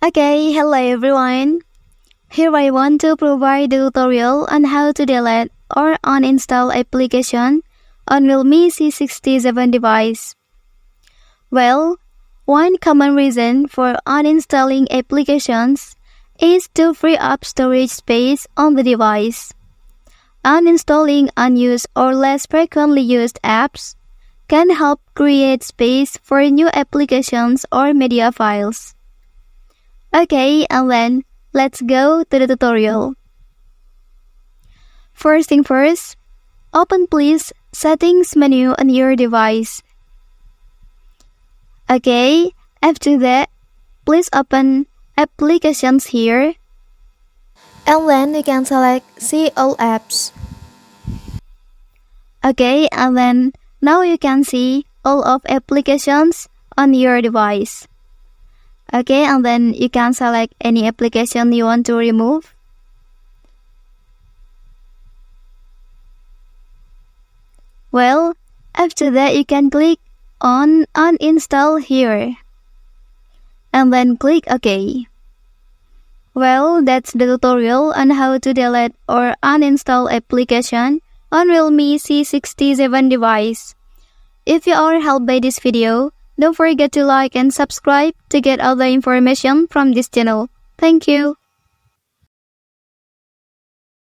Okay, hello everyone. Here I want to provide a tutorial on how to delete or uninstall application on Realme C67 device. Well, one common reason for uninstalling applications is to free up storage space on the device. Uninstalling unused or less frequently used apps can help create space for new applications or media files. Okay, and then let's go to the tutorial. First thing first, open please Settings menu on your device. Okay, after that, please open Applications here. And then you can select See All Apps. Okay, and then now you can see all of applications on your device. Okay, and then you can select any application you want to remove. Well, after that you can click on Uninstall here. And then click OK. Well, that's the tutorial on how to delete or uninstall application on Realme C67 device. If you are helped by this video, don't forget to like and subscribe to get other information from this channel. Thank you.